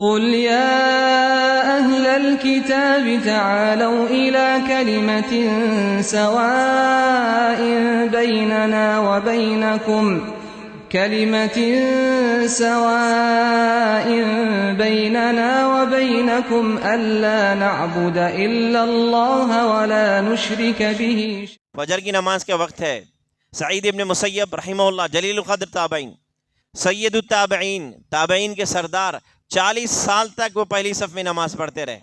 قل يا أهل الكتاب تعالوا إلى كلمة سواء بيننا وبينكم ألا نعبد إلا الله ولا نشرك به. فجر کی نماز کا وقت ہے. سعید ابن مسیب رحمہ اللہ جلیل القدر تابعین، سید التابعین، تابعین کے سردار، 40 سال تک وہ پہلی صف میں نماز پڑھتے رہے.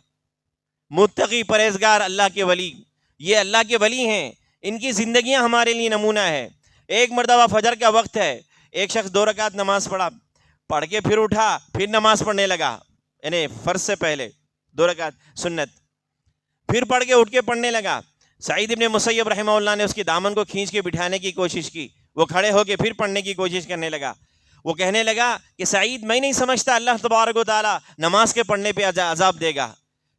متقی، پرہیزگار، اللہ کے ولی. یہ اللہ کے ولی ہیں، ان کی زندگیاں ہمارے لیے نمونہ ہے. ایک مرتبہ فجر کا وقت ہے، ایک شخص 2 رکعت نماز پڑھ کے پھر اٹھا، پھر نماز پڑھنے لگا، یعنی فرض سے پہلے 2 رکعت سنت، پھر پڑھ کے اٹھ کے پڑھنے لگا. سعید ابن مسیب رحمہ اللہ نے اس کی دامن کو کھینچ کے بٹھانے کی کوشش کی. وہ کھڑے ہو کے پھر پڑھنے کی کوشش کرنے لگا. وہ کہنے لگا کہ سعید، میں نہیں سمجھتا اللہ تبارک و تعالیٰ نماز کے پڑھنے پہ عذاب دے گا.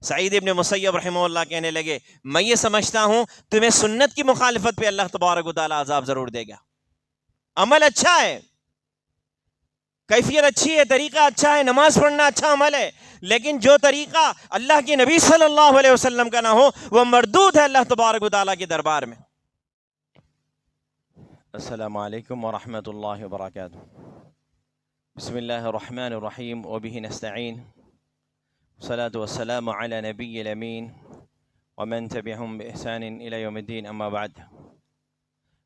سعید ابن مسیب رحمہ اللہ کہنے لگے، میں یہ سمجھتا ہوں تمہیں سنت کی مخالفت پہ اللہ تبارک و تعالیٰ عذاب ضرور دے گا. عمل اچھا ہے، کیفیت اچھی ہے، طریقہ اچھا ہے، نماز پڑھنا اچھا عمل ہے، لیکن جو طریقہ اللہ کے نبی صلی اللہ علیہ وسلم کا نہ ہو وہ مردود ہے اللہ تبارک و تعالیٰ کے دربار میں. السلام علیکم ورحمۃ اللہ وبرکاتہ. بسم اللہ الرحمن الرحیم وبہ نستعین، والصلاة والسلام علی نبی الامین ومن تبعهم بإحسان إلى يوم الدين. اما بعد،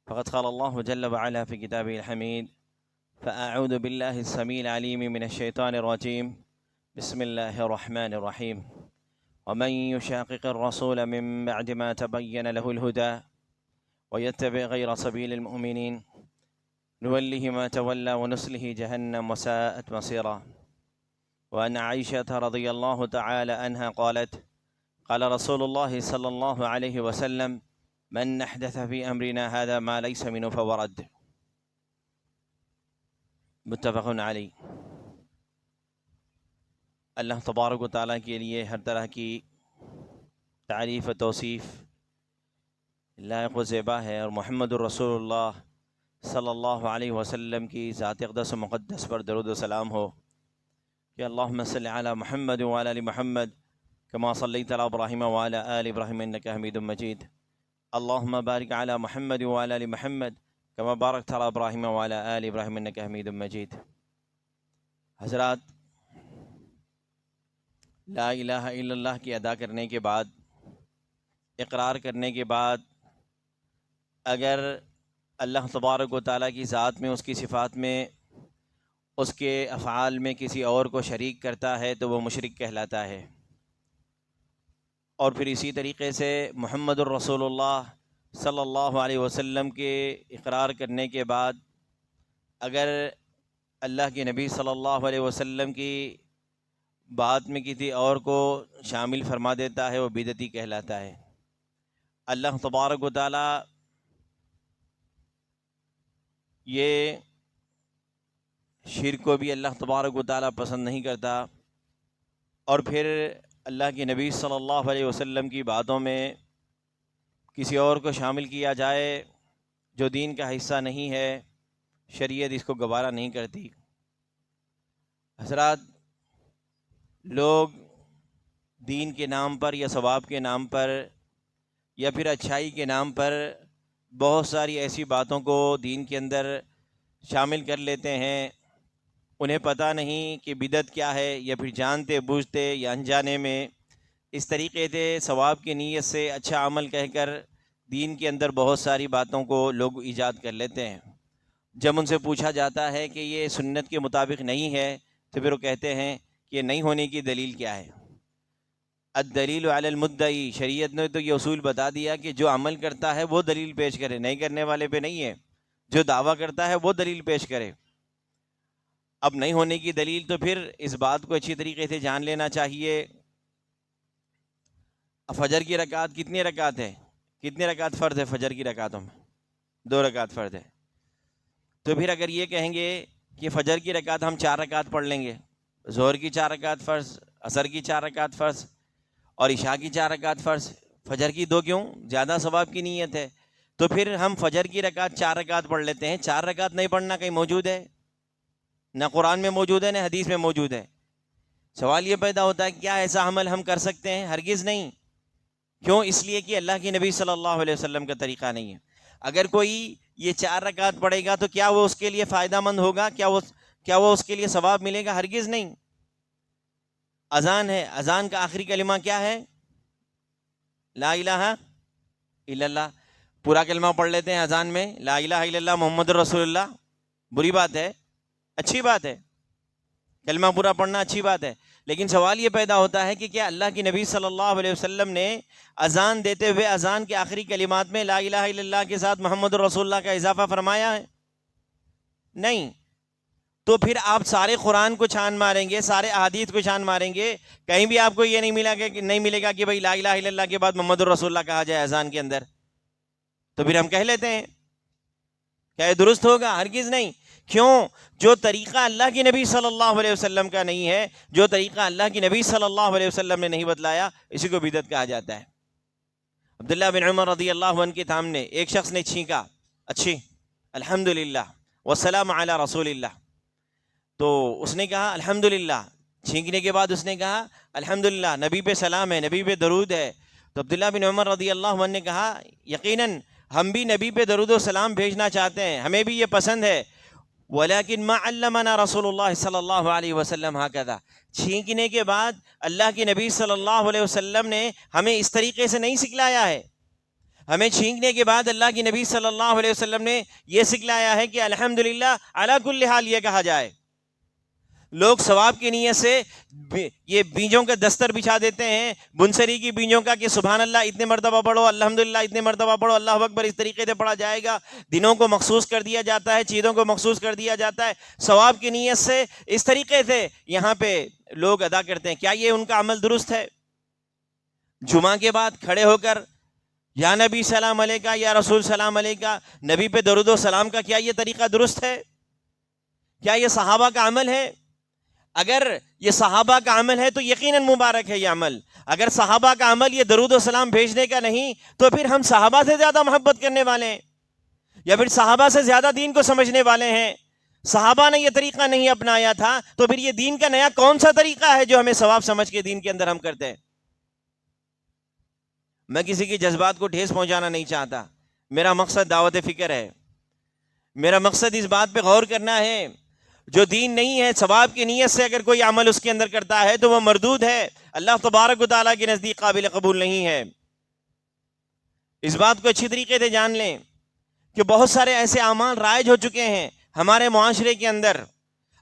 فقد قال الله جل وعلا في كتابه الحميد: فأعوذ بالله السميع العليم من الشيطان الرجيم، بسم الله الرحمن الرحيم. ومن يشاقق الرسول من بعد ما تبين له الهدى ويتبع غير سبيل المؤمنين نوله ما تولى ونصله جهنم وساءت مصيرا. وعن عائشة رضي الله تعالى عنها قالت: قال رسول الله صلى الله عليه وسلم: من أحدث في أمرنا هذا ما ليس منه فهو رد. متفق علی. اللہ تبارک و تعالیٰ کے لیے ہر طرح کی تعریف و توصیف لائق و زیبا ہے، اور محمد الرسول اللہ صلی اللہ علیہ وسلم کی ذات اقدس و مقدس پر درود و سلام ہو کہ اللہم صلی علی محمد وعلی آل محمد کما صلیت علی ابراہیم وعلی آل ابراہیم انک حمید مجید. اللہم بارک علی محمد وعلی آل محمد کما بارکت علی ابراہیم وعلی آل ابراہیم انک حمید مجید. حضرات، لا الہ الا اللہ کی ادا کرنے کے بعد، اقرار کرنے کے بعد، اگر اللہ تبارک و تعالیٰ کی ذات میں، اس کی صفات میں، اس کے افعال میں کسی اور کو شریک کرتا ہے تو وہ مشرک کہلاتا ہے. اور پھر اسی طریقے سے محمد الرسول اللہ صلی اللہ علیہ وسلم کے اقرار کرنے کے بعد اگر اللہ کے نبی صلی اللہ علیہ وسلم کی بات میں کسی اور کو شامل فرما دیتا ہے وہ بدعتی کہلاتا ہے. اللہ تبارک و تعالیٰ یہ شرک کو بھی اللہ تبارک و تعالیٰ پسند نہیں کرتا. اور پھر اللہ کے نبی صلی اللہ علیہ وسلم کی باتوں میں کسی اور کو شامل کیا جائے جو دین کا حصہ نہیں ہے، شریعت اس کو گوارا نہیں کرتی. حضرات، لوگ دین کے نام پر یا ثواب کے نام پر یا پھر اچھائی کے نام پر بہت ساری ایسی باتوں کو دین کے اندر شامل کر لیتے ہیں. انہیں پتہ نہیں کہ بدعت کیا ہے، یا پھر جانتے بوجھتے یا انجانے میں اس طریقے سے ثواب کی نیت سے اچھا عمل کہہ کر دین کے اندر بہت ساری باتوں کو لوگ ایجاد کر لیتے ہیں. جب ان سے پوچھا جاتا ہے کہ یہ سنت کے مطابق نہیں ہے تو پھر وہ کہتے ہیں کہ یہ نہیں ہونے کی دلیل کیا ہے. الدلیل علی المدعی، شریعت نے تو یہ اصول بتا دیا کہ جو عمل کرتا ہے وہ دلیل پیش کرے، نہیں کرنے والے پہ نہیں ہے. جو دعویٰ کرتا ہے وہ دلیل پیش کرے. اب نہیں ہونے کی دلیل تو پھر اس بات کو اچھی طریقے سے جان لینا چاہیے. فجر کی رکعت کتنی رکعت ہے؟ کتنی رکعت فرض ہے فجر کی رکعتوں میں؟ 2 رکعت فرض ہے. تو پھر اگر یہ کہیں گے کہ فجر کی رکعت ہم 4 رکعت پڑھ لیں گے، ظہر کی 4 رکعت فرض، عصر کی 4 رکعت فرض اور عشاء کی 4 رکعت فرض، فجر کی 2 کیوں؟ زیادہ ثواب کی نیت ہے. تو پھر ہم فجر کی رکعت 4 رکعت پڑھ لیتے ہیں. 4 رکعت نہیں پڑھنا کہیں موجود ہے؟ نہ قرآن میں موجود ہے نہ حدیث میں موجود ہے. سوال یہ پیدا ہوتا ہے کیا ایسا عمل ہم کر سکتے ہیں؟ ہرگز نہیں. کیوں؟ اس لیے کہ اللہ کے نبی صلی اللہ علیہ وسلم کا طریقہ نہیں ہے. اگر کوئی یہ 4 رکعت پڑھے گا تو کیا وہ اس کے لیے فائدہ مند ہوگا؟ کیا وہ اس کے لیے ثواب ملے گا؟ ہرگز نہیں. اذان ہے، اذان کا آخری کلمہ کیا ہے؟ لا الہ الا اللہ. پورا کلمہ پڑھ لیتے ہیں اذان میں، لا الہ الا اللہ محمد رسول اللہ. بری بات ہے؟ اچھی بات ہے. کلمہ پورا پڑھنا اچھی بات ہے، لیکن سوال یہ پیدا ہوتا ہے کہ کیا اللہ کی نبی صلی اللہ علیہ وسلم نے اذان دیتے ہوئے اذان کے آخری کلمات میں لا الہ الا اللہ کے ساتھ محمد رسول اللہ کا اضافہ فرمایا ہے؟ نہیں. تو پھر آپ سارے قرآن کو چھان ماریں گے، سارے احادیث کو چھان ماریں گے، کہیں بھی آپ کو یہ نہیں ملے گا کہ بھائی لا الہ الا اللہ کے بعد محمد رسول اللہ کہا جائے اذان کے اندر. تو پھر ہم کہہ لیتے ہیں کیا یہ درست ہوگا؟ ہرگز نہیں. کیوں؟ جو طریقہ اللہ کی نبی صلی اللہ علیہ وسلم کا نہیں ہے، جو طریقہ اللہ کی نبی صلی اللہ علیہ وسلم نے نہیں بتلایا، اسی کو بدعت کہا جاتا ہے. عبداللہ بن عمر رضی اللہ عنہ کے سامنے ایک شخص نے چھینکا، اچھی الحمدللہ والسلام علی رسول اللہ. تو اس نے کہا الحمدللہ. چھینکنے کے بعد اس نے کہا الحمدللہ، نبی پہ سلام ہے، نبی پہ درود ہے. تو عبداللہ بن عمر رضی اللہ عنہ نے کہا یقیناً ہم بھی نبی پہ درود و سلام بھیجنا چاہتے ہیں، ہمیں بھی یہ پسند ہے، ولیکن ما علمنا رسول اللہ صلی اللہ علیہ وسلم ہکذا. چھینکنے کے بعد اللہ کے نبی صلی اللہ علیہ وسلم نے ہمیں اس طریقے سے نہیں سکھلایا ہے. ہمیں چھینکنے کے بعد اللہ کی نبی صلی اللہ علیہ وسلم نے یہ سکھلایا ہے کہ الحمدللہ علی کل حال یہ کہا جائے. لوگ ثواب کی نیت سے یہ بیجوں کا دستر بچھا دیتے ہیں، بنسری کی بیجوں کا، کہ سبحان اللہ اتنے مرتبہ پڑھو، الحمدللہ اتنے مرتبہ پڑھو، اللہ اکبر اس طریقے سے پڑھا جائے گا. دنوں کو مخصوص کر دیا جاتا ہے، چیزوں کو مخصوص کر دیا جاتا ہے ثواب کی نیت سے. اس طریقے سے یہاں پہ لوگ ادا کرتے ہیں. کیا یہ ان کا عمل درست ہے؟ جمعہ کے بعد کھڑے ہو کر یا نبی سلام علیکہ یا رسول سلام علیکہ، نبی پہ درود و سلام کا کیا یہ طریقہ درست ہے؟ کیا یہ صحابہ کا عمل ہے؟ اگر یہ صحابہ کا عمل ہے تو یقیناً مبارک ہے یہ عمل. اگر صحابہ کا عمل یہ درود و سلام بھیجنے کا نہیں تو پھر ہم صحابہ سے زیادہ محبت کرنے والے ہیں، یا پھر صحابہ سے زیادہ دین کو سمجھنے والے ہیں. صحابہ نے یہ طریقہ نہیں اپنایا تھا تو پھر یہ دین کا نیا کون سا طریقہ ہے جو ہمیں ثواب سمجھ کے دین کے اندر ہم کرتے ہیں؟ میں کسی کے جذبات کو ٹھیس پہنچانا نہیں چاہتا. میرا مقصد دعوت فکر ہے. میرا مقصد اس بات پہ غور کرنا ہے جو دین نہیں ہے، ثواب کی نیت سے اگر کوئی عمل اس کے اندر کرتا ہے تو وہ مردود ہے، اللہ تبارک و تعالیٰ کے نزدیک قابل قبول نہیں ہے. اس بات کو اچھی طریقے سے جان لیں کہ بہت سارے ایسے اعمال رائج ہو چکے ہیں ہمارے معاشرے کے اندر.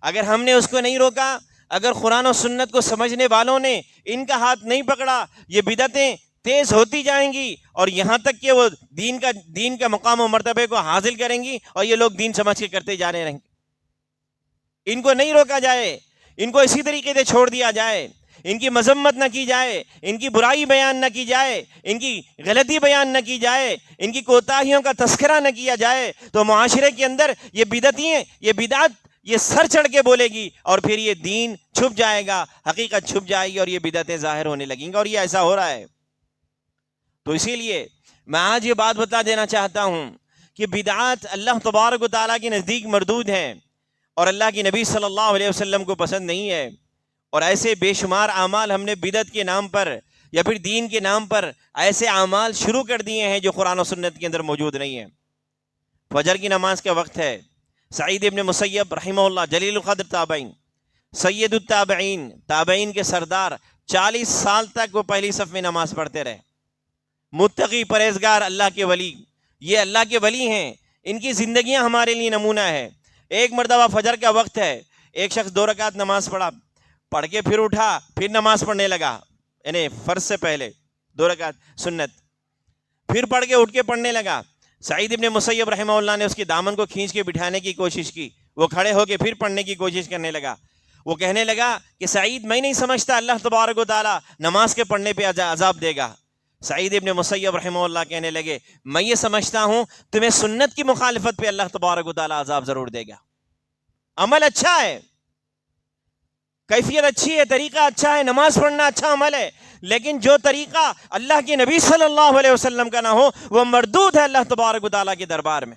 اگر ہم نے اس کو نہیں روکا، اگر قرآن و سنت کو سمجھنے والوں نے ان کا ہاتھ نہیں پکڑا، یہ بدعتیں تیز ہوتی جائیں گی اور یہاں تک کہ وہ دین کا مقام و مرتبے کو حاصل کریں گی اور یہ لوگ دین سمجھ کے کرتے جا رہے رہیں گے. ان کو نہیں روکا جائے، ان کو اسی طریقے سے چھوڑ دیا جائے، ان کی مذمت نہ کی جائے، ان کی برائی بیان نہ کی جائے، ان کی غلطی بیان نہ کی جائے، ان کی کوتاہیوں کا تذکرہ نہ کیا جائے، تو معاشرے کے اندر یہ بدعت یہ سر چڑھ کے بولے گی اور پھر یہ دین چھپ جائے گا، حقیقت چھپ جائے گی اور یہ بدعتیں ظاہر ہونے لگیں گی. اور یہ ایسا ہو رہا ہے. تو اسی لیے میں آج یہ بات بتا دینا چاہتا ہوں کہ بدعات اللہ تبارک و تعالیٰ کے نزدیک مردود ہیں اور اللہ کی نبی صلی اللہ علیہ وسلم کو پسند نہیں ہے. اور ایسے بے شمار اعمال ہم نے بدعت کے نام پر یا پھر دین کے نام پر ایسے اعمال شروع کر دیے ہیں جو قرآن و سنت کے اندر موجود نہیں ہیں. فجر کی نماز کا وقت ہے. سعید ابن مسیب رحمہ اللہ جلیل القدر تابعین، سید التابعین، تابعین کے سردار، 40 سال تک وہ پہلی صف میں نماز پڑھتے رہے. متقی پرہیزگار اللہ کے ولی، یہ اللہ کے ولی ہیں، ان کی زندگیاں ہمارے لیے نمونہ ہے. ایک مرتبہ فجر کا وقت ہے، ایک شخص 2 رکعت نماز پڑھ کے پھر اٹھا، پھر نماز پڑھنے لگا، یعنی فرض سے پہلے 2 رکعت سنت، پھر پڑھ کے اٹھ کے پڑھنے لگا. سعید ابن مسیب رحمہ اللہ نے اس کے دامن کو کھینچ کے بٹھانے کی کوشش کی، وہ کھڑے ہو کے پھر پڑھنے کی کوشش کرنے لگا. وہ کہنے لگا کہ سعید میں نہیں سمجھتا اللہ تبارک و تعالیٰ نماز کے پڑھنے پہ عذاب دے گا. سعید ابن مسیب رحمہ اللہ کہنے لگے میں یہ سمجھتا ہوں تمہیں سنت کی مخالفت پہ اللہ تبارک و تعالیٰ عذاب ضرور دے گا. عمل اچھا ہے، کیفیت اچھی ہے، طریقہ اچھا ہے، نماز پڑھنا اچھا عمل ہے، لیکن جو طریقہ اللہ کے نبی صلی اللہ علیہ وسلم کا نہ ہو وہ مردود ہے اللہ تبارک و تعالیٰ کے دربار میں.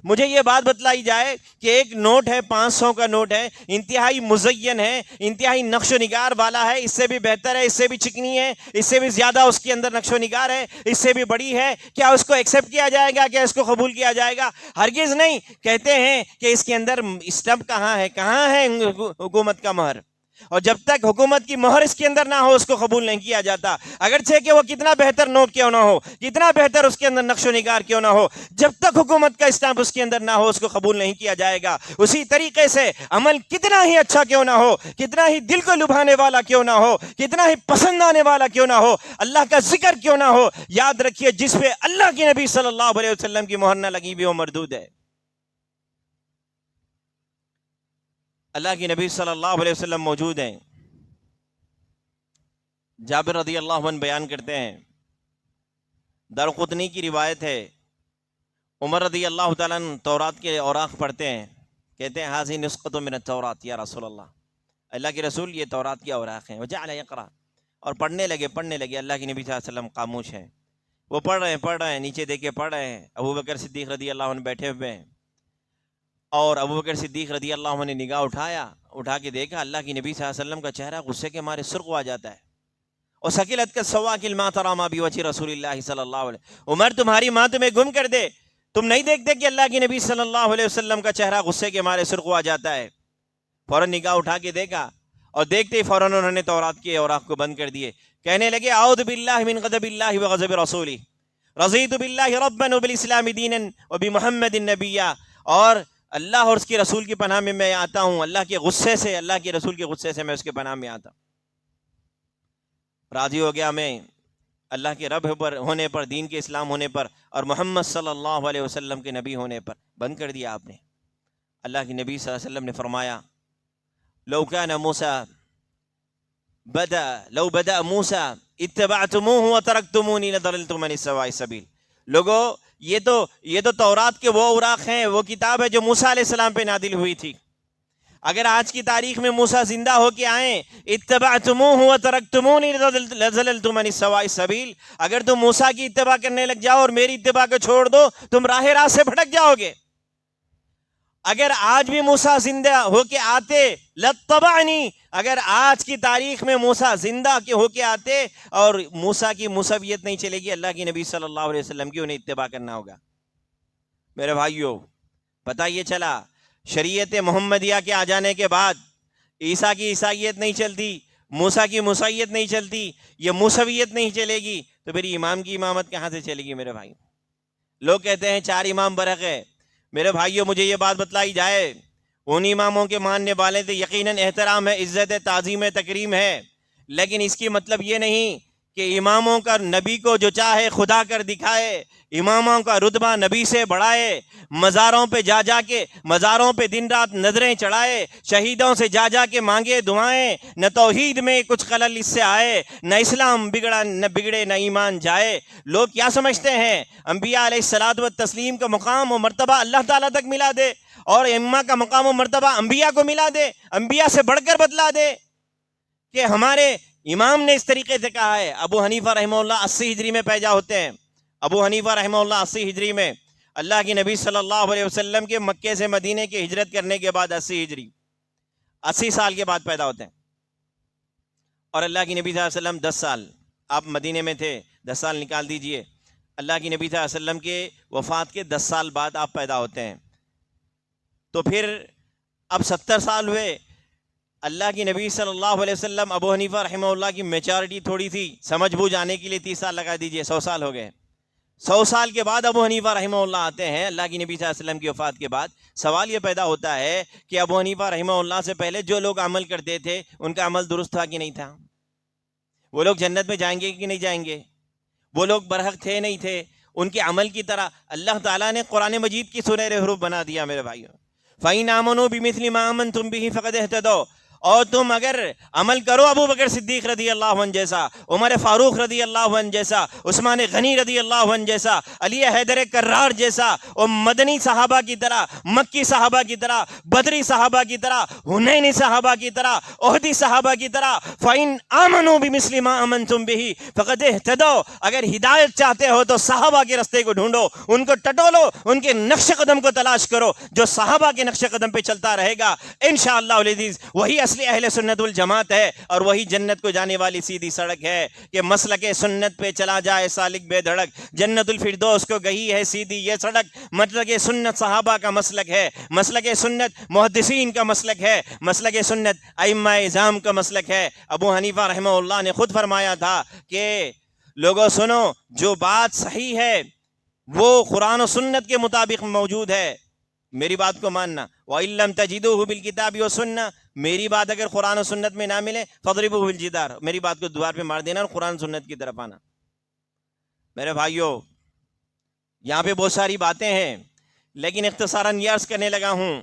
مجھے یہ بات بتلائی جائے کہ ایک نوٹ ہے 500 کا نوٹ ہے، انتہائی مزین ہے، انتہائی نقش و نگار والا ہے، اس سے بھی بہتر ہے، اس سے بھی چکنی ہے، اس سے بھی زیادہ اس کے اندر نقش و نگار ہے، اس سے بھی بڑی ہے، کیا اس کو ایکسیپٹ کیا جائے گا؟ کیا اس کو قبول کیا جائے گا؟ ہرگز نہیں۔ کہتے ہیں کہ اس کے اندر اسٹمپ کہاں ہے، کہاں ہے حکومت کا مہر؟ اور جب تک حکومت کی مہر اس کے اندر نہ ہو اس کو قبول نہیں کیا جاتا، اگرچہ کہ وہ کتنا بہتر نوٹ کیوں نہ ہو، کتنا بہتر اس کے اندر نقش و نگار کیوں نہ ہو، جب تک حکومت کا اسٹامپ اس کے اندر نہ ہو اس کو قبول نہیں کیا جائے گا۔ اسی طریقے سے عمل کتنا ہی اچھا کیوں نہ ہو، کتنا ہی دل کو لبھانے والا کیوں نہ ہو، کتنا ہی پسند آنے والا کیوں نہ ہو، اللہ کا ذکر کیوں نہ ہو، یاد رکھیے جس پہ اللہ کے نبی صلی اللہ علیہ وسلم کی مہر نہ لگی بھی وہ مردود ہے۔ اللہ کے نبی صلی اللہ علیہ وسلم موجود ہیں۔ جابر رضی اللہ عنہ بیان کرتے ہیں، دارقطنی کی روایت ہے، عمر رضی اللہ تعالیٰ عنہ تورات کے اوراق پڑھتے ہیں، کہتے ہیں حاذی نسخۃ من التورات یا رسول اللہ، اللہ کے رسول یہ تورات کے اوراق ہیں۔ وجعل یقرأ، اور پڑھنے لگے اللہ کے نبی صلی اللہ علیہ وسلم خاموش ہیں، وہ پڑھ رہے ہیں، نیچے دیکھ کے پڑھ رہے ہیں، ابو بکر صدیق رضی اللہ عنہ بیٹھے ہوئے ہیں، اور ابو بکر صدیق رضی اللہ عنہ نے نگاہ اٹھا کے دیکھا اللہ کی نبی صلی اللہ علیہ وسلم کا چہرہ غصے کے مارے سرخ ہوا جاتا ہے، اور سکلت کا سواکل ما ترى ما بوجه رسول اللہ صلی اللہ علیہ وسلم، عمر تمہاری ماں تمہیں گم کر دے، تم نہیں دیکھتے کہ اللہ کے نبی صلی اللہ علیہ وسلم کا چہرہ غصے کے مارے سرخ ہوا جاتا ہے؟ فوراً نگاہ اٹھا کے دیکھا، اور دیکھتے ہی فوراً انہوں نے تورات کے اوراق کو بند کر دیے، کہنے لگے اعوذ باللہ من غضب اللہ وغضب رسولہ، رضیت باللہ ربا وبالاسلام دینا وبمحمد نبیا، اور اللہ اور اس کے رسول کی پناہ میں آتا ہوں، اللہ کے غصے سے، اللہ کے رسول کے غصے سے میں اس کے پناہ میں آتا ہوں۔ راضی ہو گیا میں اللہ کے رب پر ہونے پر، دین کے اسلام ہونے پر، اور محمد صلی اللہ علیہ وسلم کے نبی ہونے پر۔ بند کر دیا آپ نے۔ اللہ کے نبی صلی اللہ علیہ وسلم نے فرمایا لو بدأ موسیٰ اتبعتموہ وترکتمونی لضللتم عن سواء السبیل۔ لوگو یہ تو تورات کے وہ اوراق ہیں، وہ کتاب ہے جو موسیٰ علیہ السلام پہ نازل ہوئی تھی۔ اگر آج کی تاریخ میں موسیٰ زندہ ہو کے آئیں، اتبعتموہ وترکتمونی لضللتم عن سواء السبیل، اگر تم موسیٰ کی اتباع کرنے لگ جاؤ اور میری اتباع کو چھوڑ دو، تم راہ راست سے بھٹک جاؤ گے۔ اگر آج بھی موسیٰ زندہ ہو کے آتے لاتبعنی، اگر آج کی تاریخ میں موسیٰ زندہ ہو کے آتے اور موسیٰ کی موسویت نہیں چلے گی، اللہ کی نبی صلی اللہ علیہ وسلم کی انہیں اتباع کرنا ہوگا۔ میرے بھائیوں، پتہ یہ چلا شریعت محمدیہ کے آ جانے کے بعد عیسیٰ کی عیسائیت نہیں چلتی، موسیٰ کی موسیت نہیں چلتی، یہ موسویت نہیں چلے گی، تو پھر امام کی امامت کہاں سے چلے گی؟ میرے بھائی، لوگ کہتے ہیں 4 امام برحق ہے۔ میرے بھائیوں، مجھے یہ بات بتلائی جائے ان اماموں کے ماننے والے تو یقیناً احترام ہے، عزت ہے، تعظیم ہے، تکریم ہے، لیکن اس کی مطلب یہ نہیں کہ اماموں کا نبی کو جو چاہے خدا کر دکھائے، اماموں کا رتبہ نبی سے بڑھائے، مزاروں پہ جا کے مزاروں پہ دن رات نظریں چڑھائے، شہیدوں سے جا کے مانگے دعائیں، نہ توحید میں کچھ خلل اس سے آئے، نہ اسلام بگڑے نہ ایمان جائے۔ لوگ کیا سمجھتے ہیں انبیاء علیہ الصلوۃ والتسلیم کا مقام و مرتبہ اللہ تعالیٰ تک ملا دے، اور ائمہ کا مقام و مرتبہ انبیاء کو ملا دے، انبیاء سے بڑھ کر بتلا دے کہ ہمارے امام نے اس طریقے سے کہا ہے۔ ابو حنیفہ رحمہ اللہ 80 ہجری میں پیدا ہوتے ہیں۔ ابو حنیفہ رحمہ اللہ 80 ہجری میں، اللہ کی نبی صلی اللہ علیہ وسلم کے مکے سے مدینے کی ہجرت کرنے کے بعد 80 ہجری 80 سال کے بعد پیدا ہوتے ہیں، اور اللہ کی نبی صلی اللہ علیہ وسلم 10 سال آپ مدینے میں تھے، 10 سال نکال دیجئے، اللہ کی نبی صلی اللہ علیہ وسلم کے وفات کے 10 سال بعد آپ پیدا ہوتے ہیں، تو پھر اب 70 سال ہوئے۔ اللہ کی نبی صلی اللہ علیہ وسلم، ابو حنیفہ رحمہ اللہ کی میچورٹی تھوڑی تھی، سمجھ بوجھ آنے کے لیے 30 سال لگا دیجئے، 100 سال ہو گئے۔ 100 سال کے بعد ابو حنیفہ رحمہ اللہ آتے ہیں اللہ کی نبی صلی اللہ علیہ وسلم کی وفات کے بعد۔ سوال یہ پیدا ہوتا ہے کہ ابو حنیفہ رحمہ اللہ سے پہلے جو لوگ عمل کرتے تھے ان کا عمل درست تھا کہ نہیں تھا؟ وہ لوگ جنت میں جائیں گے کہ نہیں جائیں گے؟ وہ لوگ برحق تھے نہیں تھے؟ ان کے عمل کی طرح اللہ تعالیٰ نے قرآن مجید کی سنہرے حروف بنا دیا۔ میرے بھائیوں، فَإِنْ آمَنُوا بِمِثْلِ مَا آمَنْتُمْ بِهِ فَقَدِ اهْتَدَوْا، اور تم اگر عمل کرو ابو بکر صدیق رضی اللہ عنہ جیسا، عمر فاروق رضی اللہ عنہ جیسا، عثمان غنی رضی اللہ عنہ جیسا، علی حیدر کرار جیسا، اور مدنی صحابہ کی طرح، مکی صحابہ کی طرح، بدری صحابہ کی طرح، حنینی صحابہ کی طرح، احدی صحابہ کی طرح، فَإِنْ آمَنُوا بِمِثْلِ مَا آمَنْتُمْ بِهِ فَقَدْ اهْتَدَوْا، اگر ہدایت چاہتے ہو تو صحابہ کے رستے کو ڈھونڈو، ان کو ٹٹولو، ان کے نقش قدم کو تلاش کرو، جو صحابہ کے نقش قدم پہ چلتا رہے گا انشاءاللہ العزیز وہی اصلی اہل سنت والجماعت ہے، اور وہی جنت کو جانے والی سیدھی سڑک ہے کہ مسلک سنت پہ چلا جائے سالک بے دھڑک، جنت الفردوس کو گئی ہے سیدھی یہ سڑک۔ مسلک سنت صحابہ کا مسلک ہے، مسلک سنت محدثین کا مسلک ہے، مسلک سنت ائمہ اعظام کا مسلک ہے۔ ابو حنیفہ رحمہ اللہ نے خود فرمایا تھا کہ لوگوں سنو، جو بات صحیح ہے وہ قرآن و سنت کے مطابق موجود ہے، میری بات کو ماننا۔ وَإِن لَّمْ تَجِدُوهُ بِالْكِتَابِ وَالسُّنَّةِ، میری بات اگر قرآن و سنت میں نہ ملے فَاضْرِبُوهُ بِالْجِدَارِ، میری بات کو دیوار پہ مار دینا اور قرآن و سنت کی طرف آنا۔ میرے بھائیو، یہاں پہ بہت ساری باتیں ہیں، لیکن اختصاراً یہ عرض کرنے لگا ہوں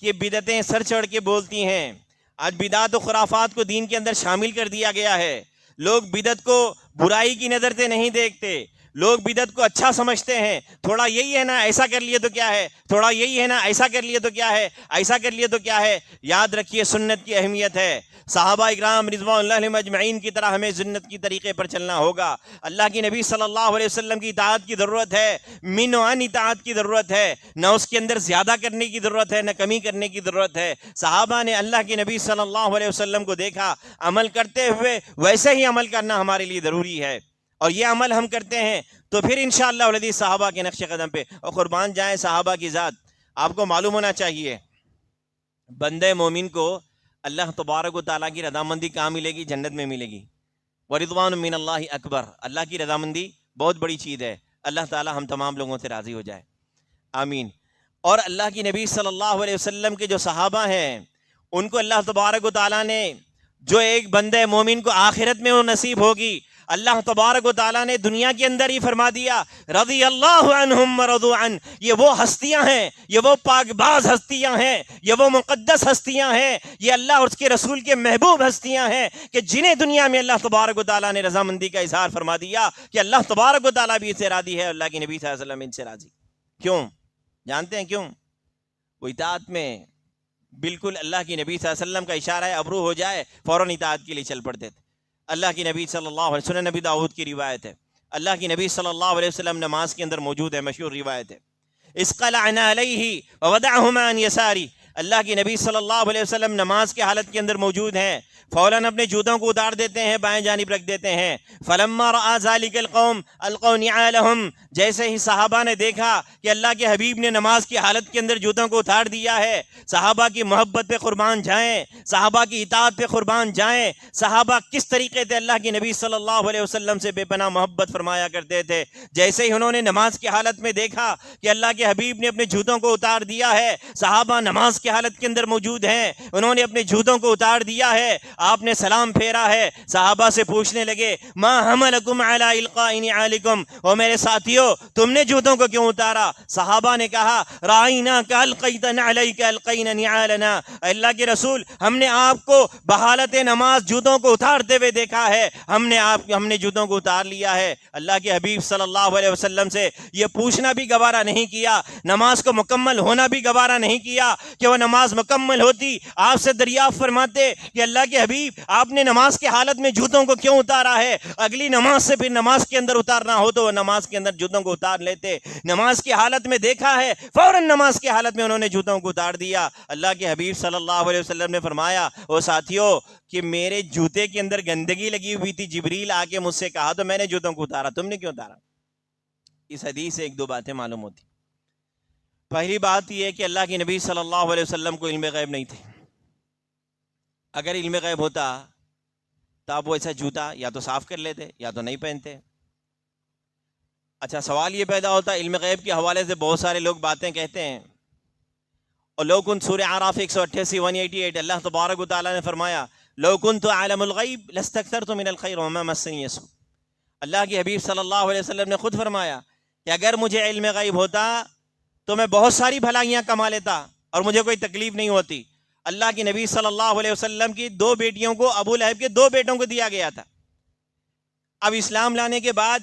کہ بدعتیں سر چڑھ کے بولتی ہیں۔ آج بدعت و خرافات کو دین کے اندر شامل کر دیا گیا ہے۔ لوگ بدعت کو برائی کی نظر سے نہیں دیکھتے، لوگ بدعت کو اچھا سمجھتے ہیں۔ تھوڑا یہی ہے نا ایسا کر لیے تو کیا ہے، تھوڑا یہی ہے نا ایسا کر لیے تو کیا ہے، ایسا کر لیے تو کیا ہے۔ یاد رکھیے سنت کی اہمیت ہے۔ صحابہ اکرام رضوان اللہ علیہم اجمعین کی طرح ہمیں سنت کی طریقے پر چلنا ہوگا۔ اللہ کی نبی صلی اللہ علیہ وسلم کی اطاعت کی ضرورت ہے، من و عن اطاعت کی ضرورت ہے، نہ اس کے اندر زیادہ کرنے کی ضرورت ہے نہ کمی کرنے کی ضرورت ہے۔ صحابہ نے اللہ کے نبی صلی اللہ علیہ وسلم کو دیکھا عمل کرتے ہوئے، ویسے ہی عمل کرنا ہمارے لیے ضروری ہے، اور یہ عمل ہم کرتے ہیں تو پھر انشاءاللہ الذی صحابہ کے نقش قدم پہ، اور قربان جائیں صحابہ کی ذات۔ آپ کو معلوم ہونا چاہیے بندے مومن کو اللہ تبارک و تعالیٰ کی رضامندی کہاں ملے گی؟ جنت میں ملے گی۔ ورضوان من اللہ اکبر، اللہ کی رضامندی بہت بڑی چیز ہے۔ اللہ تعالیٰ ہم تمام لوگوں سے راضی ہو جائے، آمین۔ اور اللہ کی نبی صلی اللہ علیہ وسلم کے جو صحابہ ہیں ان کو اللہ تبارک و تعالیٰ نے، جو ایک بندے مومن کو آخرت میں وہ نصیب ہوگی، اللہ تبارک و تعالیٰ نے دنیا کے اندر ہی فرما دیا رضی اللہ عنہم ورضوا عنہ، یہ وہ ہستیاں ہیں، یہ وہ پاک باز ہستیاں ہیں، یہ وہ مقدس ہستیاں ہیں، یہ اللہ اور اس کے رسول کے محبوب ہستیاں ہیں کہ جنہیں دنیا میں اللہ تبارک و تعالیٰ نے رضامندی کا اظہار فرما دیا کہ اللہ تبارک و تعالیٰ بھی اس سے راضی ہے، اللہ کے نبی صلی اللہ علیہ وسلم ان سے راضی۔ کیوں؟ جانتے ہیں کیوں؟ وہ اطاعت میں بالکل اللہ کی نبی صلی اللہ علیہ وسلم کا اشارہ ہے ابرو ہو جائے فوراً اطاعت کے لیے چل پڑتے تھے۔ اللہ کی نبی صلی اللہ علیہ وسلم، نبی داؤد کی روایت ہے، اللہ کی نبی صلی اللہ علیہ وسلم نماز کے اندر موجود ہے، مشہور روایت ہے، اسقلعنا علیہ ووضعہما عن یساری، اللہ کی نبی صلی اللہ علیہ وسلم نماز کے حالت کے اندر موجود ہیں، فوراً اپنے جوتوں کو اتار دیتے ہیں، بائیں جانب رکھ دیتے ہیں۔ فلما رأى ذلك القوم القوا نعالهم، جیسے ہی صحابہ نے دیکھا کہ اللہ کے حبیب نے نماز کی حالت کے اندر جوتوں کو اتار دیا ہے، صحابہ کی محبت پہ قربان جائیں، صحابہ کی اطاعت پہ قربان جائیں۔ صحابہ کس طریقے سے اللہ کے نبی صلی اللہ علیہ وسلم سے بے پناہ محبت فرمایا کرتے تھے، جیسے ہی انہوں نے نماز کی حالت میں دیکھا کہ اللہ کے حبیب نے اپنے جوتوں کو اتار دیا ہے، صحابہ نماز کی حالت کے اندر موجود ہیں، انہوں نے اپنے جوتوں کو اتار دیا ہے، آپ نے سلام پھیرا ہے، صحابہ سے پوچھنے لگے ما حملکم علی القاء نعالکم، او میرے ساتھیو تم نے جوتوں کو کیوں اتارا؟ صحابہ نے کہا رائیناک القیت نعلیک القینا نعالنا، اللہ کے رسول ہم نے آپ کو بحالت نماز جوتوں کو اتارتے ہوئے دیکھا ہے، ہم نے جوتوں کو اتار لیا ہے۔ اللہ کے حبیب صلی اللہ علیہ وسلم سے یہ پوچھنا بھی گوارا نہیں کیا، نماز کو مکمل ہونا بھی گوارا نہیں کیا کہ وہ نماز مکمل ہوتی آپ سے دریافت فرماتے کہ اللہ کے حبیب آپ نے نماز کی حالت میں جوتوں کو کیوں اتارا ہے؟ اگلی نماز سے پھر نماز کے اندر اتارنا ہو تو وہ نماز کے اندر جوتوں کو اتار لیتے، نماز کی حالت میں دیکھا ہے فوراً نماز کی حالت میں انہوں نے جوتوں کو اتار دیا۔ اللہ کے حبیب صلی اللہ علیہ وسلم نے فرمایا او ساتھیو کہ میرے جوتے کے اندر گندگی لگی ہوئی تھی، جبریل آ کے مجھ سے کہا تو میں نے جوتوں کو اتارا، تم نے کیوں اتارا؟ اس حدیث سے ایک دو باتیں معلوم ہوتی۔ پہلی بات یہ ہے کہ اللہ کے نبی صلی اللہ علیہ وسلم کو علم غیب نہیں تھے، اگر علم غیب ہوتا تو آپ وہ ایسا جوتا یا تو صاف کر لیتے یا تو نہیں پہنتے۔ اچھا سوال یہ پیدا ہوتا ہے علم غیب کے حوالے سے بہت سارے لوگ باتیں کہتے ہیں، اور لو کنت سورہ اعراف 188 188 اللہ تبارک و تعالیٰ نے فرمایا لو کنت اعلم الغیب لاستکثرت من الخیر وما مسنی السوء، اللہ کے حبیب صلی اللہ علیہ وسلم نے خود فرمایا کہ اگر مجھے علم غیب ہوتا تو میں بہت ساری بھلائیاں کما لیتا اور مجھے کوئی تکلیف نہیں ہوتی۔ اللہ کے نبی صلی اللہ علیہ وسلم کی 2 بیٹیوں کو ابو لہب کے 2 بیٹوں کو دیا گیا تھا. اب اسلام لانے کے بعد،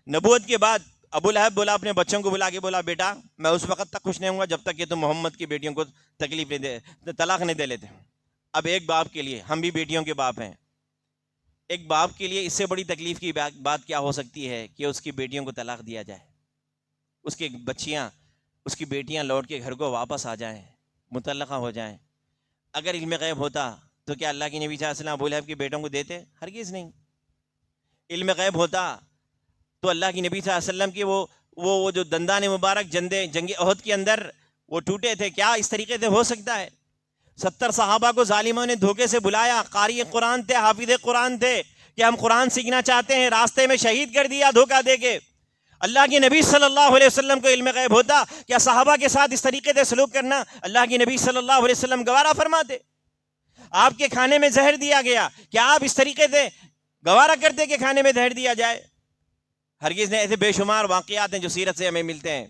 نبوت کے بعد، ابو لہب بولا اپنے بچوں کو بلا کے بولا بیٹا میں اس وقت تک خوش نہیں ہوں گا جب تک کہ تم محمد کی بیٹیوں کو تکلیف نہیں دے، طلاق نہیں دے لیتے. اب ایک باپ کے لیے، ہم بھی بیٹیوں کے باپ ہیں، ایک باپ کے لیے اس سے بڑی تکلیف کی بات کیا ہو سکتی ہے کہ اس کی بیٹیوں کو طلاق دیا جائے، اس کی بچیاں، اس کی بیٹیاں لوٹ کے گھر کو واپس آ جائیں، مطلقہ ہو جائیں. اگر علم غیب ہوتا تو کیا اللہ کی نبی صلی اللہ علیہ وسلم ابو لہب کی بیٹوں کو دیتے؟ ہرگز نہیں. علم غیب ہوتا تو اللہ کی نبی صلی اللہ علیہ وسلم کی وہ جو دندان مبارک جنگ احد کے اندر وہ ٹوٹے تھے، کیا اس طریقے سے ہو سکتا ہے؟ 70 صحابہ کو ظالموں نے دھوکے سے بلایا، قاری قرآن تھے، حافظ قرآن تھے، کہ ہم قرآن سیکھنا چاہتے ہیں، راستے میں شہید کر دیا دھوکہ دے کے. اللہ کے نبی صلی اللہ علیہ وسلم کو علم غیب ہوتا کیا صحابہ کے ساتھ اس طریقے سے سلوک کرنا اللہ کے نبی صلی اللہ علیہ وسلم گوارا فرماتے؟ آپ کے کھانے میں زہر دیا گیا، کیا آپ اس طریقے سے گوارا کرتے کہ کھانے میں زہر دیا جائے؟ ہرگز نہیں. ایسے بے شمار واقعات ہیں جو سیرت سے ہمیں ملتے ہیں.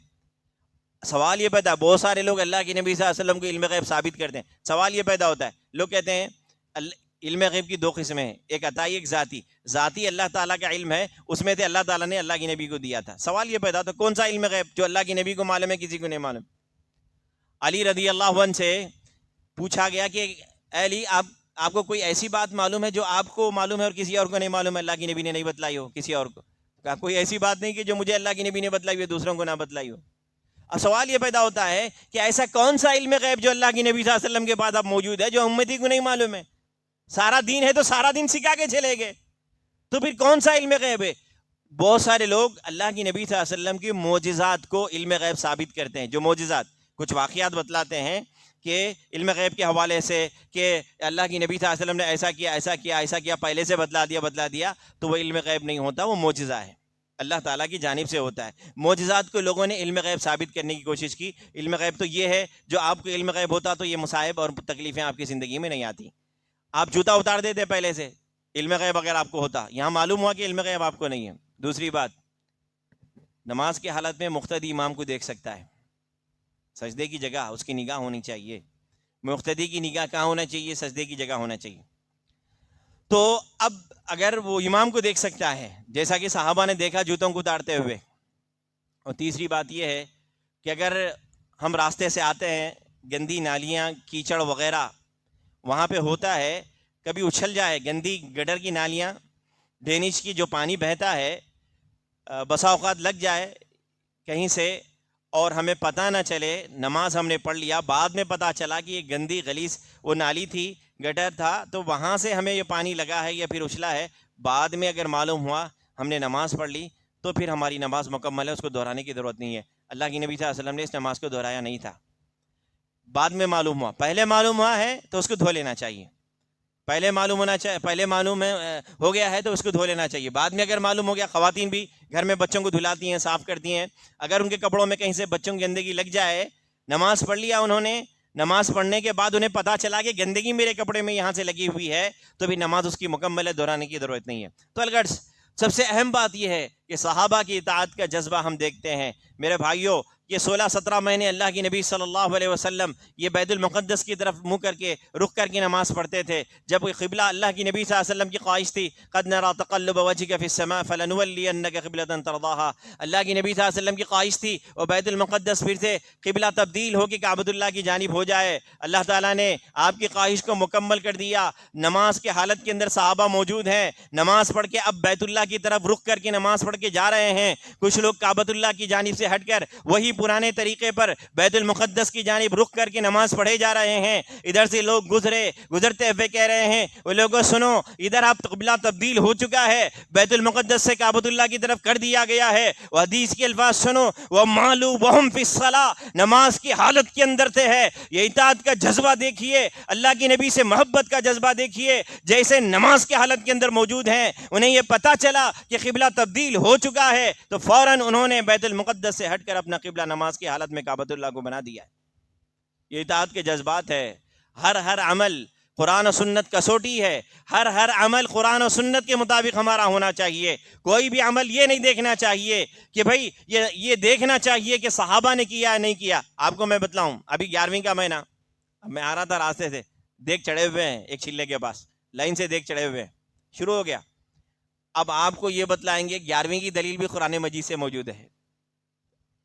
سوال یہ پیدا، بہت سارے لوگ اللہ کے نبی صلی اللہ علیہ وسلم کو علم غیب ثابت کرتے ہیں. سوال یہ پیدا ہوتا ہے، لوگ کہتے ہیں علم غیب کی 2 قسمیں ہیں، ایک عطائی ایک ذاتی. ذاتی اللہ تعالیٰ کا علم ہے، اس میں سے اللہ تعالیٰ نے اللہ کے نبی کو دیا تھا. سوال یہ پیدا ہوتا ہے کون سا علم غیب جو اللہ کے نبی کو معلوم ہے کسی کو نہیں معلوم؟ علی رضی اللہ عنہ سے پوچھا گیا کہ اے علی آپ کو کوئی ایسی بات معلوم ہے جو آپ کو معلوم ہے اور کسی اور کو نہیں معلوم ہے، اللہ کی نبی نے نہیں بتلائی ہو کسی اور کو؟ کہا کوئی ایسی بات نہیں کہ جو مجھے اللہ کی نبی نے بتلائی ہو دوسروں کو نہ بتلائی ہو. اب سوال یہ پیدا ہوتا ہے کہ ایسا کون سا علم غیب جو اللہ کی نبی صلی اللہ علیہ وسلم کے پاس اب موجود ہے جو امتی کو نہیں معلوم ہے؟ سارا دین ہے تو سارا دین سکھا کے چلے گئے، تو پھر کون سا علم غیب ہے؟ بہت سارے لوگ اللہ کی نبی صلی اللہ علیہ وسلم کی معجزات کو علم غیب ثابت کرتے ہیں. جو معجزات، کچھ واقعات بتلاتے ہیں کہ علم غیب کے حوالے سے کہ اللہ کی نبی صلی اللہ علیہ وسلم نے ایسا کیا ایسا کیا ایسا کیا، پہلے سے بتلا دیا، تو وہ علم غیب نہیں ہوتا، وہ معجزہ ہے، اللہ تعالیٰ کی جانب سے ہوتا ہے. معجزات کو لوگوں نے علم غیب ثابت کرنے کی کوشش کی. علم غیب تو یہ ہے جو آپ کو علم غیب ہوتا تو یہ مصائب اور تکلیفیں آپ کی زندگی میں نہیں آتی. آپ جوتا اتار دیتے پہلے سے، علم غیب اگر آپ کو ہوتا. یہاں معلوم ہوا کہ علم غیب آپ کو نہیں ہے. دوسری بات، نماز کی حالت میں مقتدی امام کو دیکھ سکتا ہے، سجدے کی جگہ اس کی نگاہ ہونی چاہیے. مقتدی کی نگاہ کہاں ہونا چاہیے؟ سجدے کی جگہ ہونا چاہیے. تو اب اگر وہ امام کو دیکھ سکتا ہے جیسا کہ صحابہ نے دیکھا جوتوں کو اتارتے ہوئے. اور تیسری بات یہ ہے کہ اگر ہم راستے سے آتے ہیں، گندی نالیاں، کیچڑ وغیرہ وہاں پہ ہوتا ہے، کبھی اچھل جائے گندی گٹر کی نالیاں، ڈینش کی جو پانی بہتا ہے، بسا اوقات لگ جائے کہیں سے اور ہمیں پتہ نہ چلے، نماز ہم نے پڑھ لیا، بعد میں پتہ چلا کہ یہ گندی غلیظ وہ نالی تھی، گٹر تھا، تو وہاں سے ہمیں یہ پانی لگا ہے یا پھر اچھلا ہے، بعد میں اگر معلوم ہوا ہم نے نماز پڑھ لی تو پھر ہماری نماز مکمل ہے، اس کو دہرانے کی ضرورت نہیں ہے. اللہ کی نبی صلی اللہ علیہ وسلم نے اس نماز کو دہرایا نہیں تھا. بعد میں معلوم ہوا، پہلے معلوم ہوا ہے تو اس کو دھو لینا چاہیے. پہلے معلوم ہونا چاہیے، پہلے معلوم ہو گیا ہے تو اس کو دھو لینا چاہیے. بعد میں اگر معلوم ہو گیا، خواتین بھی گھر میں بچوں کو دھلاتی ہیں، صاف کرتی ہیں، اگر ان کے کپڑوں میں کہیں سے بچوں کی گندگی لگ جائے، نماز پڑھ لیا انہوں نے، نماز پڑھنے کے بعد انہیں پتہ چلا کہ گندگی میرے کپڑے میں یہاں سے لگی ہوئی ہے، تو بھی نماز اس کی مکمل ہے، دہرانے کی ضرورت نہیں ہے. تو الغرض سب سے اہم بات یہ ہے کہ صحابہ کی اطاعت کا جذبہ ہم دیکھتے ہیں. میرے بھائیوں، یہ 16-17 مہینے اللہ کی نبی صلی اللہ علیہ وسلم یہ بیت المقدس کی طرف منہ کر کے رخ کر کے نماز پڑھتے تھے. جب قبلہ اللہ کی نبی صلی اللہ علیہ وسلم کی خواہش تھی، قد نرى تقلب وجهك في السماء فلنولينك قبلة ترضاها، اللہ کی نبی صلی اللہ علیہ وسلم کی خواہش تھی وہ بیت المقدس پھر سے قبلہ تبدیل ہو کے کعبۃ اللہ کی جانب ہو جائے. اللہ تعالیٰ نے آپ کی خواہش کو مکمل کر دیا. نماز کے حالت کے اندر صحابہ موجود ہیں، نماز پڑھ کے اب بیت اللہ کی طرف رخ کر کے نماز پڑھ کے جا رہے ہیں. کچھ لوگ کعبۃ اللہ کی جانب سے ہٹ کر وہی پرانے طریقے پر بیت المقدس کی جانب رخ کر کے نماز پڑھے جا رہے ہیں. ادھر سے لوگ گزرتے ہوئے کہہ رہے ہیں وہ لوگوں سنو، ادھر آپ قبلہ تبدیل ہو چکا ہے، بیت المقدس سے کعبۃ اللہ کی طرف کر دیا گیا ہے. وہ حدیث کے الفاظ سنو، وَمَالُوا وَهُمْ فِي الصَّلَاةِ، نماز کی حالت کے اندر تھے ہے. یہ اطاعت کا جذبہ دیکھیے، اللہ کی نبی سے محبت کا جذبہ دیکھیے. جیسے نماز کی حالت کے اندر موجود ہیں، انہیں یہ پتہ چلا کہ قبلہ تبدیل ہو چکا ہے تو فوراً انہوں نے بیت المقدس سے ہٹ کر اپنا قبلہ نماز کی حالت میں کعبۃ اللہ کو بنا دیا ہے. یہ اطاعت کے جذبات ہے. ہر عمل قرآن و سنت کسوٹی ہے. ہر عمل قرآن و سنت کے مطابق ہمارا ہونا چاہیے. کوئی بھی عمل یہ نہیں دیکھنا چاہیے کہ بھائی یہ دیکھنا چاہیے کہ صحابہ نے کیا ہے نہیں کیا. آپ کو میں بتلاؤں، ابھی 11ویں کا مہینہ، اب میں آ رہا تھا راستے سے، دیکھ چڑھے ہوئے ہیں ایک چلے کے پاس، لائن سے دیکھ چڑھے ہوئے ہیں، شروع ہو گیا. اب آپ کو یہ بتلائیں گے 11ویں کی دلیل بھی قرآن مجید سے موجود ہے.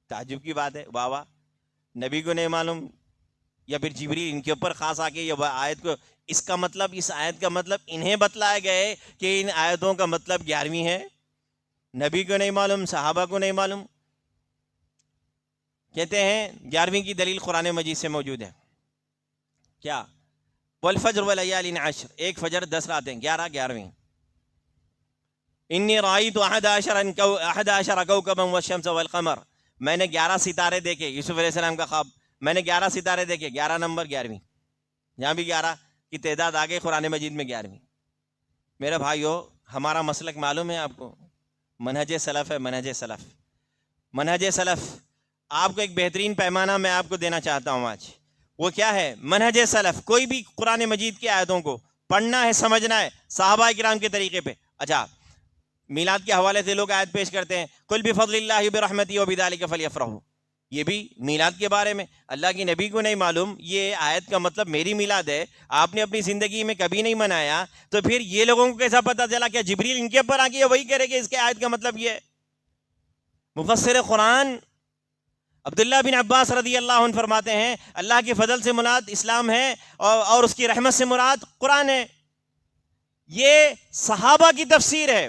تعجب کی بات ہے. واہ واہ، نبی کو نہیں معلوم یا پھر جبریل ان کے اوپر خاص آ کے یہ آیت کو، اس کا مطلب، اس آیت کا مطلب انہیں بتلایا گئے کہ ان آیتوں کا مطلب 11ویں ہے. نبی کو نہیں معلوم، صحابہ کو نہیں معلوم. کہتے ہیں 11ویں کی دلیل قرآن مجید سے موجود ہے. کیا؟ والفجر والیال عشر، ایک فجر 10 راتیں، 11ویں. انی رأیت 11 کوکبا والشمس والقمر، میں نے 11 ستارے دیکھے. یوسف علیہ السلام کا خواب، میں نے 11 ستارے دیکھے. 11 نمبر 11ویں، یہاں بھی 11 کی تعداد آگے قرآن مجید میں 11ویں. میرے بھائیو، ہمارا مسلک معلوم ہے آپ کو، منہج سلف ہے. منہج سلف آپ کو ایک بہترین پیمانہ میں آپ کو دینا چاہتا ہوں آج. وہ کیا ہے؟ منہج سلف. کوئی بھی قرآن مجید کی آیتوں کو پڑھنا ہے، سمجھنا ہے صحابہ کرام کے طریقے پہ. اچھا، میلاد کے حوالے سے لوگ آیت پیش کرتے ہیں، قل بفضل اللہ برحمتہ وبذلک فلیفرحوا. یہ بھی میلاد کے بارے میں. اللہ کی نبی کو نہیں معلوم یہ آیت کا مطلب میری میلاد ہے، آپ نے اپنی زندگی میں کبھی نہیں منایا، تو پھر یہ لوگوں کو کیسا پتا چلا؟ کیا جبریل ان کے اوپر آ کے وہی کرے کہ اس کے آیت کا مطلب یہ ہے؟ مفسر قرآن عبداللہ بن عباس رضی اللہ عنہ فرماتے ہیں اللہ کے فضل سے مراد اسلام ہے اور اس کی رحمت سے مراد قرآن ہے. یہ صحابہ کی تفسیر ہے.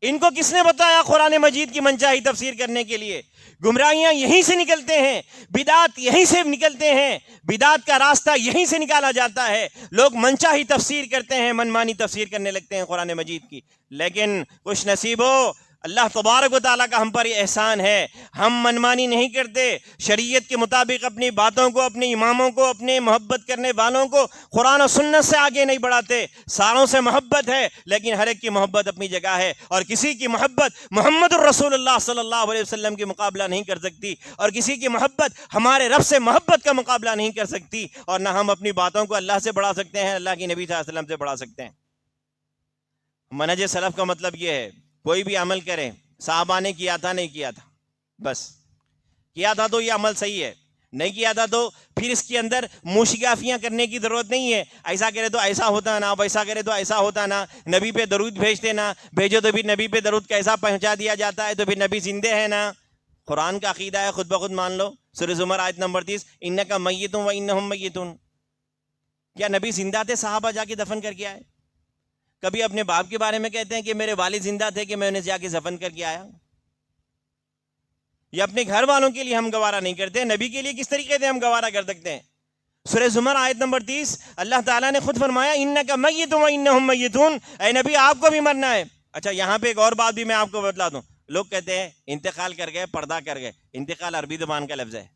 ان کو کس نے بتایا قرآن مجید کی منچاہی تفسیر کرنے کے لیے؟ گمراہیاں یہیں سے نکلتے ہیں، بدعات یہیں سے نکلتے ہیں، بدعات کا راستہ یہیں سے نکالا جاتا ہے. لوگ منچاہی تفسیر کرتے ہیں، منمانی تفسیر کرنے لگتے ہیں قرآن مجید کی. لیکن خوش نصیب ہو، اللہ تبارک و تعالیٰ کا ہم پر یہ احسان ہے، ہم منمانی نہیں کرتے، شریعت کے مطابق اپنی باتوں کو، اپنے اماموں کو، اپنے محبت کرنے والوں کو قرآن و سنت سے آگے نہیں بڑھاتے. ساروں سے محبت ہے، لیکن ہر ایک کی محبت اپنی جگہ ہے، اور کسی کی محبت محمد الرسول اللہ صلی اللہ علیہ وسلم کی مقابلہ نہیں کر سکتی، اور کسی کی محبت ہمارے رب سے محبت کا مقابلہ نہیں کر سکتی. اور نہ ہم اپنی باتوں کو اللہ سے بڑھا سکتے ہیں، اللہ کی نبی صلی اللہ علیہ وسلم سے بڑھا سکتے ہیں. منہج سلف کا مطلب یہ ہے، کوئی بھی عمل کریں، صحابہ نے کیا تھا نہیں کیا تھا، بس کیا تھا تو یہ عمل صحیح ہے، نہیں کیا تھا تو پھر اس کے اندر موشگافیاں کرنے کی ضرورت نہیں ہے. ایسا کرے تو ایسا ہوتا نا، ویسا کرے تو ایسا ہوتا نا، نبی پہ درود بھیجتے نا، بھیجو تو پھر نبی پہ درود کیسا پہنچا دیا جاتا ہے، تو پھر نبی زندے ہیں نا. قرآن کا عقیدہ ہے، خود بخود مان لو. سورہ زمر آیت نمبر 30، انک میت و انہم میتون. کیا نبی زندہ تھے؟ صحابہ جا کے دفن کر کے آئے. کبھی اپنے باپ کے بارے میں کہتے ہیں کہ میرے والد زندہ تھے کہ میں انہیں جا کے دفن کر کے آیا. یا اپنے گھر والوں کے لیے ہم گوارا نہیں کرتے، نبی کے لیے کس طریقے سے ہم گوارا کر سکتے ہیں؟ سورہ زمر آیت نمبر 30 اللہ تعالیٰ نے خود فرمایا انک میت و انہم میتون، اے نبی آپ کو بھی مرنا ہے. اچھا، یہاں پہ ایک اور بات بھی میں آپ کو بتلا دوں. لوگ کہتے ہیں انتقال کر گئے، پردہ کر گئے. انتقال عربی زبان کا لفظ ہے،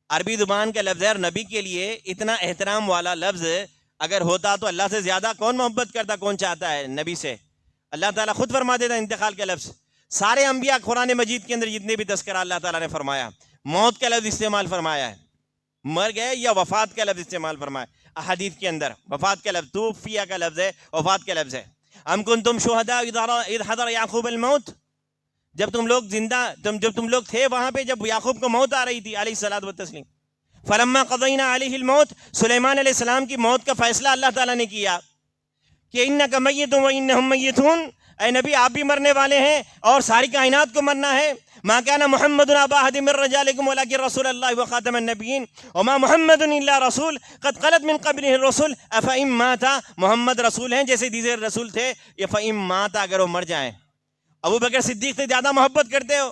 عربی زبان کا لفظ ہے، اور نبی کے لیے اتنا احترام والا لفظ اگر ہوتا تو اللہ سے زیادہ کون محبت کرتا، کون چاہتا ہے نبی سے؟ اللہ تعالیٰ خود فرما دیتا انتقال کا لفظ. سارے انبیاء قرآن مجید کے اندر جتنے بھی تذکرہ اللہ تعالیٰ نے فرمایا، موت کا لفظ استعمال فرمایا ہے، مر گئے یا وفات کا لفظ استعمال فرمایا. احادیث کے اندر وفات کا لفظ توفیہ کا لفظ ہے، وفات کا لفظ ہے. ام کنتم شہداء اذ حضر یعقوب الموت، جب تم لوگ تھے وہاں پہ جب یعقوب کو موت آ رہی تھی علیہ الصلوۃ والتسلیم. فلما قضینا علیہ الموت، سلیمان علیہ السلام کی موت کا فیصلہ اللہ تعالیٰ نے کیا کہ انک میت و انہم میتون، اے نبی آپ بھی مرنے والے ہیں اور ساری کائنات کو مرنا ہے. ما کان محمد ابا احد من رجالکم ولکن رسول اللہ وخاتم النبیین وما محمد الا رسول قد خلت من قبلہ الرسل افئن مات، محمد رسول ہیں جیسے دیگر رسول تھے، افئن مات اگر وہ مر جائیں. ابو بکر صدیق سے زیادہ محبت کرتے ہو؟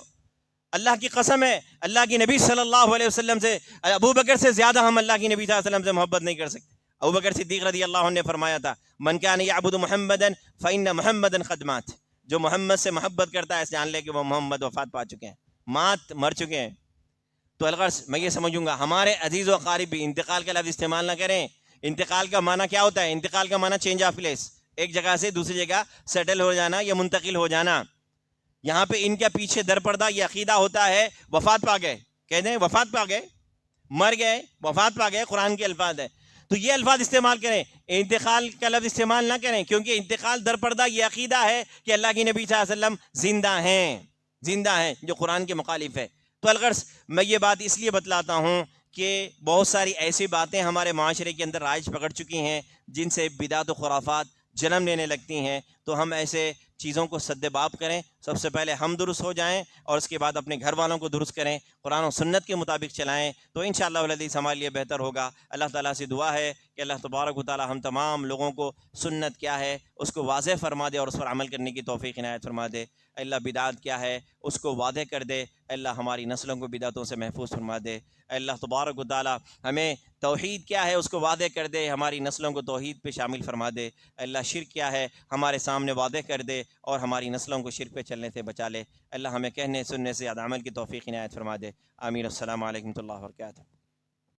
اللہ کی قسم ہے، اللہ کی نبی صلی اللہ علیہ وسلم سے، ابو بکر سے زیادہ ہم اللہ کی نبی صلی اللہ علیہ وسلم سے محبت نہیں کر سکتے. ابو بکر صدیق رضی اللہ عنہ نے فرمایا تھا من کان یعبد محمدا فإن محمدا قد مات، جو محمد سے محبت کرتا ہے جان لے کہ وہ محمد وفات پا چکے ہیں، مر چکے ہیں. تو الغرض میں یہ سمجھوں گا ہمارے عزیز و اقارب بھی انتقال کا لفظ استعمال نہ کریں. انتقال کا معنی کیا ہوتا ہے؟ انتقال کا معنی چینج آف پلیس، ایک جگہ سے دوسری جگہ سیٹل ہو جانا یا منتقل ہو جانا. یہاں پہ ان کے پیچھے در پردہ یہ عقیدہ ہوتا ہے وفات پا گئے، کہتے ہیں وفات پا گئے، مر گئے، وفات پا گئے. قرآن کے الفاظ ہے تو یہ الفاظ استعمال کریں، انتقال کا لفظ استعمال نہ کریں، کیونکہ انتقال در پردہ یہ عقیدہ ہے کہ اللہ کی نبی صلی اللہ علیہ وسلم زندہ ہیں جو قرآن کے مخالف ہے. تو الغرض میں یہ بات اس لیے بتلاتا ہوں کہ بہت ساری ایسی باتیں ہمارے معاشرے کے اندر رائج پکڑ چکی ہیں جن سے بدعت و خرافات جنم لینے لگتی ہیں، تو ہم ایسے چیزوں کو سد باب کریں. سب سے پہلے ہم درست ہو جائیں اور اس کے بعد اپنے گھر والوں کو درست کریں، قرآن و سنت کے مطابق چلائیں، تو انشاءاللہ العزیز ہمارے لیے بہتر ہوگا. اللہ تعالیٰ سے دعا ہے کہ اللہ تبارک و تعالیٰ ہم تمام لوگوں کو سنت کیا ہے اس کو واضح فرما دے اور اس پر عمل کرنے کی توفیق عنایت فرما دے. اللہ بدعت کیا ہے اس کو واضح کر دے. اللہ ہماری نسلوں کو بدعتوں سے محفوظ فرما دے. اللہ تبارک و تعالیٰ ہمیں توحید کیا ہے اس کو واضح کر دے، ہماری نسلوں کو توحید پہ شامل فرما دے. اللہ شرک کیا ہے ہمارے سامنے واضح کر دے اور ہماری نسلوں کو شرک پہ چلنے سے بچا لے. اللہ ہمیں کہنے سننے سے عمل کی توفیق عنایت فرما دے. آمین. السلام علیکم و اللہ وبرکاتہ.